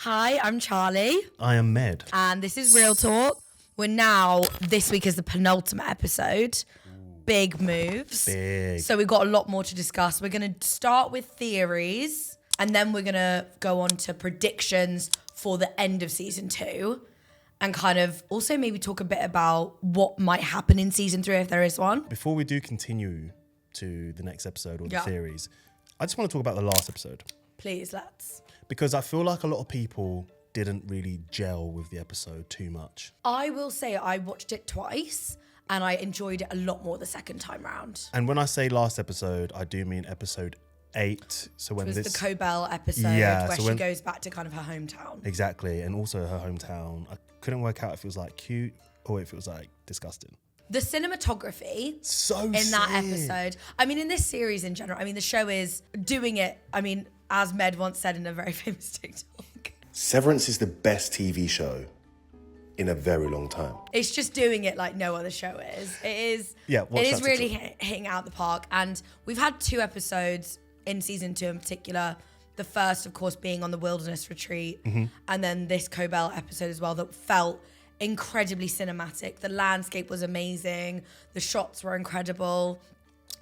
Hi, I'm Charlie. I am Med. And this is Real Talk. This week is the penultimate episode. Big moves. Big. So we've got a lot more to discuss. We're going to start with theories and then we're going to go on to predictions for the end of season 2 and kind of also maybe talk a bit about what might happen in season 3 if there is one. Before we do continue to the next episode or the theories, I just want to talk about the last episode. Please, let's. Because I feel like a lot of people didn't really gel with the episode too much. I will say I watched it twice and I enjoyed it a lot more the second time round. And when I say last episode, I do mean episode 8. So when it was this the Cobell episode where she goes back to kind of her hometown. Exactly, and also her hometown. I couldn't work out if it was like cute or if it was like disgusting. The cinematography so in that episode, I mean, in this series in general, I mean, the show is doing it, I mean, as Med once said in a very famous TikTok. Severance is the best TV show in a very long time. It's just doing it like no other show is. It is, yeah, it is really hitting out the park. And we've had 2 episodes in season 2 in particular. The first, of course, being on the wilderness retreat. Mm-hmm. And then this Cobell episode as well that felt incredibly cinematic. The landscape was amazing. The shots were incredible.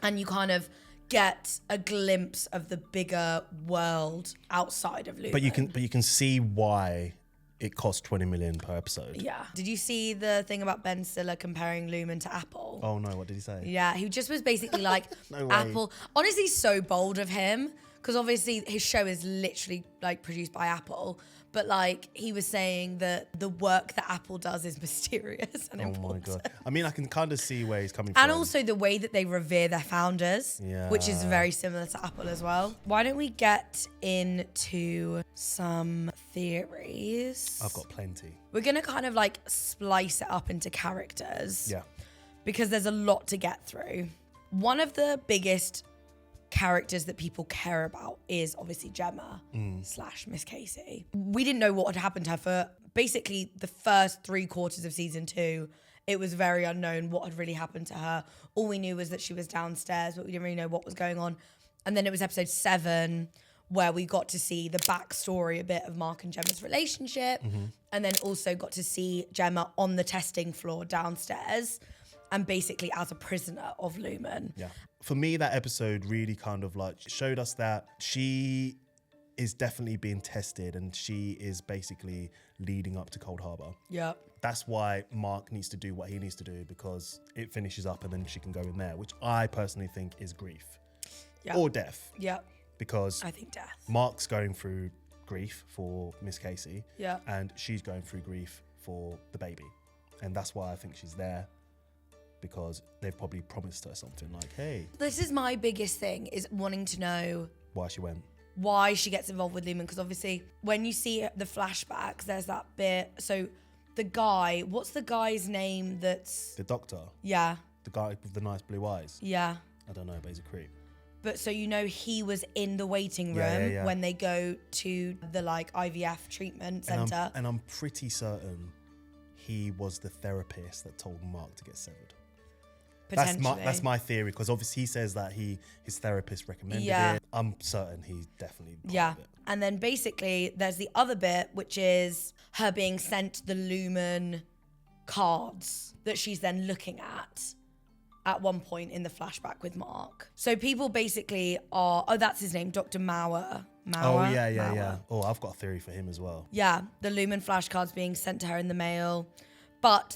And you kind of get a glimpse of the bigger world outside of Lumon. But you can see why it cost 20 million per episode. Yeah. Did you see the thing about Ben Stiller comparing Lumon to Apple? Oh no, what did he say? Yeah, he just was basically like No way. Apple. Honestly, so bold of him because obviously his show is literally like produced by Apple. But like he was saying that the work that Apple does is mysterious and important. Oh my God. I mean, I can kind of see where he's coming from. And also the way that they revere their founders, which is very similar to Apple as well. Why don't we get into some theories? I've got plenty. We're going to kind of like splice it up into characters. Yeah. Because there's a lot to get through. One of the biggest characters that people care about is obviously Gemma / Miss Casey. We didn't know what had happened to her for basically the first 3/4 of season 2. It was very unknown what had really happened to her. All we knew was that she was downstairs, but we didn't really know what was going on. And then it was episode 7 where we got to see the backstory a bit of Mark and Gemma's relationship. And then also got to see Gemma on the testing floor downstairs and basically as a prisoner of Lumon. Yeah. For me, that episode really kind of like showed us that she is definitely being tested and she is basically leading up to Cold Harbour. Yeah. That's why Mark needs to do what he needs to do because it finishes up and then she can go in there, which I personally think is grief. Yeah. Or death. Yeah. Because I think death. Mark's going through grief for Miss Casey. Yeah. And she's going through grief for the baby. And that's why I think she's there. Because they've probably promised her something like, hey. This is my biggest thing, is wanting to know Why she went. why she gets involved with Lumon. Because obviously when you see the flashbacks, there's that bit. So the guy, what's the guy's name that's... The doctor. Yeah. The guy with the nice blue eyes. Yeah. I don't know, but he's a creep. But so you know he was in the waiting room Yeah. when they go to the like IVF treatment centre. And I'm pretty certain he was the therapist that told Mark to get severed. That's my theory, because obviously he says that his therapist recommended it. I'm certain he's definitely part of it. And then basically there's the other bit, which is her being sent the Lumon cards that she's then looking at one point in the flashback with Mark. So people basically are, that's his name, Dr. Mauer. Oh, yeah. Oh, I've got a theory for him as well. Yeah, the Lumon flashcards being sent to her in the mail. But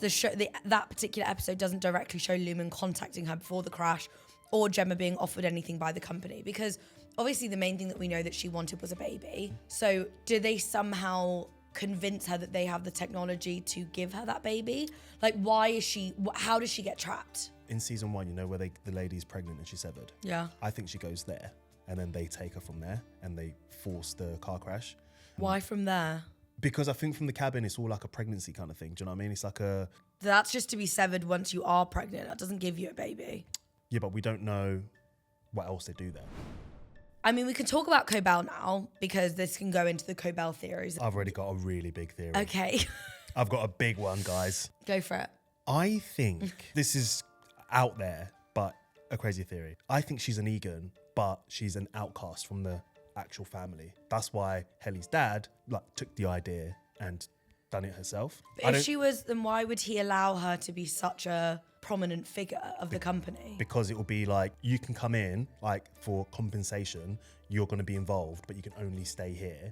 that particular episode doesn't directly show Lumon contacting her before the crash or Gemma being offered anything by the company, because obviously the main thing that we know that she wanted was a baby. So do they somehow convince her that they have the technology to give her that baby? Like, how does she get trapped? In season 1, you know, where the lady's pregnant and she's severed. Yeah. I think she goes there and then they take her from there and they force the car crash. Why from there? Because I think from the cabin, it's all like a pregnancy kind of thing. Do you know what I mean? It's like a... That's just to be severed once you are pregnant. That doesn't give you a baby. Yeah, but we don't know what else they do there. I mean, we can talk about Cobell now because this can go into the Cobell theories. I've already got a really big theory. Okay. I've got a big one, guys. Go for it. I think this is out there, but a crazy theory. I think she's an Egan, but she's an outcast from the actual family. That's why Helly's dad took the idea and done it herself. But if she was, then why would he allow her to be such a prominent figure of the company? Because it will be like, you can come in, like, for compensation, you're going to be involved, but you can only stay here.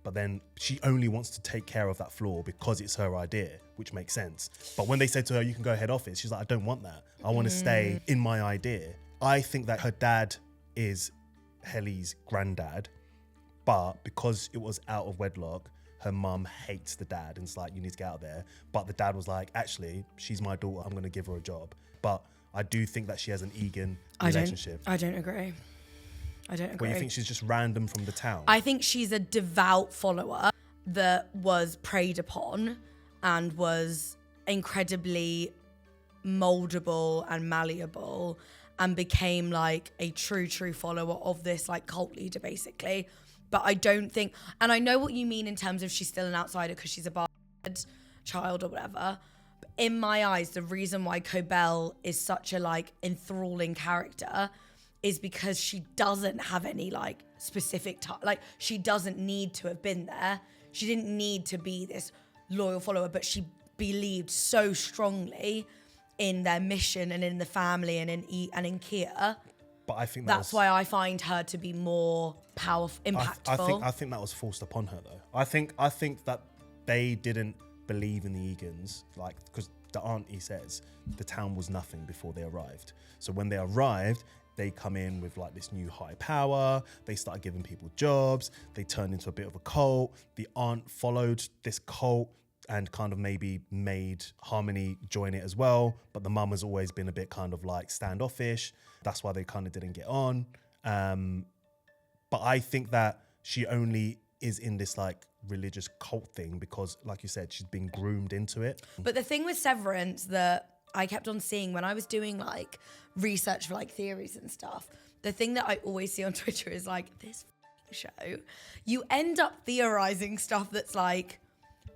But then she only wants to take care of that floor because it's her idea, which makes sense. But when they said to her, you can go head office, she's like, I don't want that. I want to stay in my idea. I think that her dad is Helly's granddad, but because it was out of wedlock, her mum hates the dad and it's like, you need to get out there. But the dad was like, actually, she's my daughter, I'm going to give her a job. But I do think that she has an Egan relationship. I don't agree. But you think she's just random from the town? I think she's a devout follower that was preyed upon and was incredibly moldable and malleable and became like a true follower of this like cult leader basically. But I don't think, and I know what you mean in terms of she's still an outsider because she's a bastard child or whatever. But in my eyes, the reason why Cobell is such a like enthralling character is because she doesn't have any like specific like she doesn't need to have been there. She didn't need to be this loyal follower, but she believed so strongly in their mission and in the family and in Kia. But I think that's why I find her to be more powerful, impactful. I think that was forced upon her though. I think that they didn't believe in the Egans, like, because the auntie says the town was nothing before they arrived. So when they arrived, they come in with like this new high power. They started giving people jobs. They turned into a bit of a cult. The aunt followed this cult and kind of maybe made Harmony join it as well. But the mum has always been a bit kind of like standoffish. That's why they kind of didn't get on. But I think that she only is in this like religious cult thing because, like you said, she's been groomed into it. But the thing with Severance that I kept on seeing when I was doing like research for like theories and stuff, the thing that I always see on Twitter is like, this show, you end up theorizing stuff that's like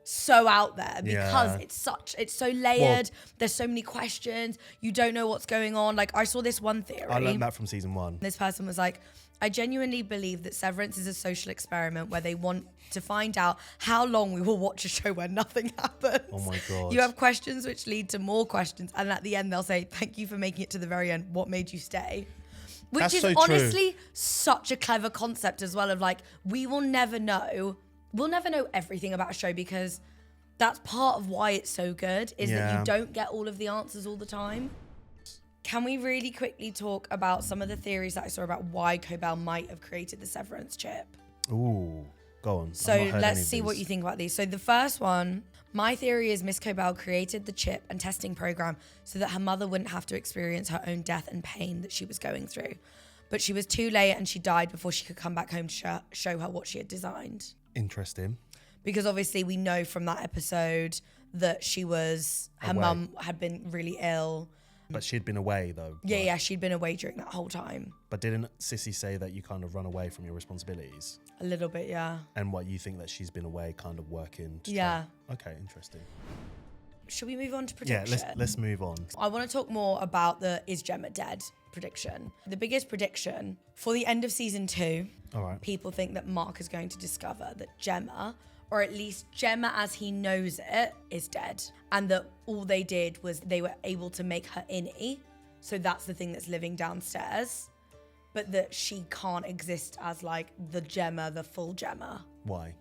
so out there because it's so layered. There's so many questions. You don't know what's going on. Like I saw this one theory. I learned that from season 1. This person was like, I genuinely believe that Severance is a social experiment where they want to find out how long we will watch a show where nothing happens. Oh my God. You have questions which lead to more questions. And at the end, they'll say, thank you for making it to the very end. What made you stay? Which That's is so honestly such a clever concept as well of like, we will never know. We'll never know everything about a show because that's part of why it's so good is that you don't get all of the answers all the time. Can we really quickly talk about some of the theories that I saw about why Cobell might have created the Severance chip? Ooh, go on. So let's see what you think about these. So the first one, my theory is Miss Cobell created the chip and testing program so that her mother wouldn't have to experience her own death and pain that she was going through. But she was too late and she died before she could come back home to show her what she had designed. Interesting. Because obviously we know from that episode that her mum had been really ill. But she'd been away though. Yeah, she'd been away during that whole time. But didn't Sissy say that you kind of run away from your responsibilities? A little bit, yeah. And what, you think that she's been away kind of working? Okay, interesting. Should we move on to prediction? Yeah, let's move on. I want to talk more about the is Gemma dead prediction. The biggest prediction for the end of season 2, people think that Mark is going to discover that Gemma, or at least Gemma as he knows it, is dead. And that all they did was they were able to make her innie. So that's the thing that's living downstairs. But that she can't exist as like the Gemma, the full Gemma. Why?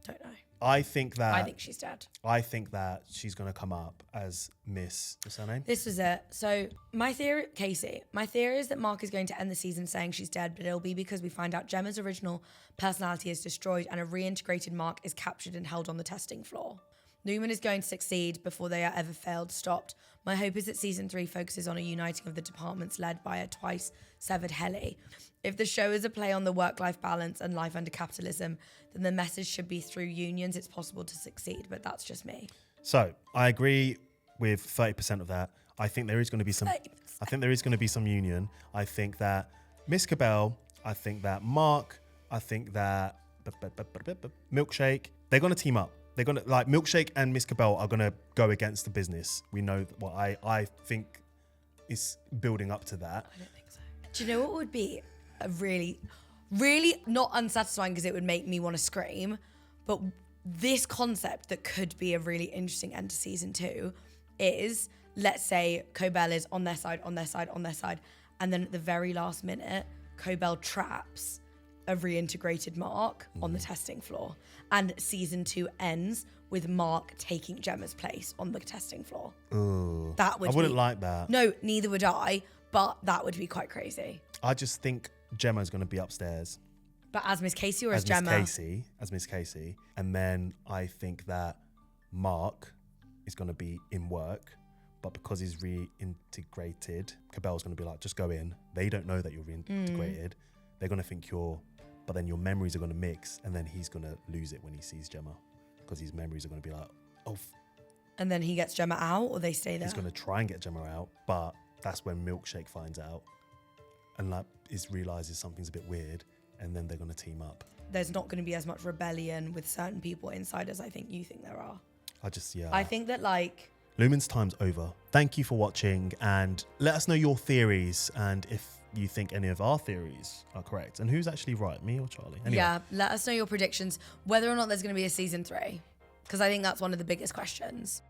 Don't know. I think she's dead. I think that she's going to come up as Miss, what's her name? This was it. So my theory is that Mark is going to end the season saying she's dead, but it'll be because we find out Gemma's original personality is destroyed and a reintegrated Mark is captured and held on the testing floor. Lumon is going to succeed before they are ever failed, stopped. My hope is that season 3 focuses on a uniting of the departments led by a twice severed Helly. If the show is a play on the work-life balance and life under capitalism, then the message should be through unions it's possible to succeed, but that's just me. So I agree with 30% of that. I think there is going to be some. 30%. I think there is going to be some union. I think that Miss Cobell, I think that Mark, I think that Milkshake, they're going to team up. They're going to, like, Milkshake and Miss Cobell are going to go against the business. We know what I think is building up to that. I don't think so. Do you know what would be a really Really not unsatisfying because it would make me want to scream. But this concept that could be a really interesting end to season 2 is, let's say Cobell is on their side, and then at the very last minute, Cobell traps a reintegrated Mark on the testing floor. And season 2 ends with Mark taking Gemma's place on the testing floor. Ooh, I wouldn't like that. No, neither would I, but that would be quite crazy. I just think Gemma's going to be upstairs. But as Miss Casey or as Gemma? As Miss Casey. And then I think that Mark is going to be in work, but because he's reintegrated, Cobell's going to be like, just go in. They don't know that you're reintegrated. They're going to think but then your memories are going to mix, and then he's going to lose it when he sees Gemma, because his memories are going to be like, and then he gets Gemma out, or they stay there? He's going to try and get Gemma out, but that's when Milkshake finds out and like realizes something's a bit weird, and then they're going to team up. There's not going to be as much rebellion with certain people inside as I think you think there are. I think that like... Lumon's time's over. Thank you for watching, and let us know your theories and if you think any of our theories are correct. And who's actually right, me or Charlie? Anyway. Yeah, let us know your predictions, whether or not there's going to be a season 3, because I think that's one of the biggest questions.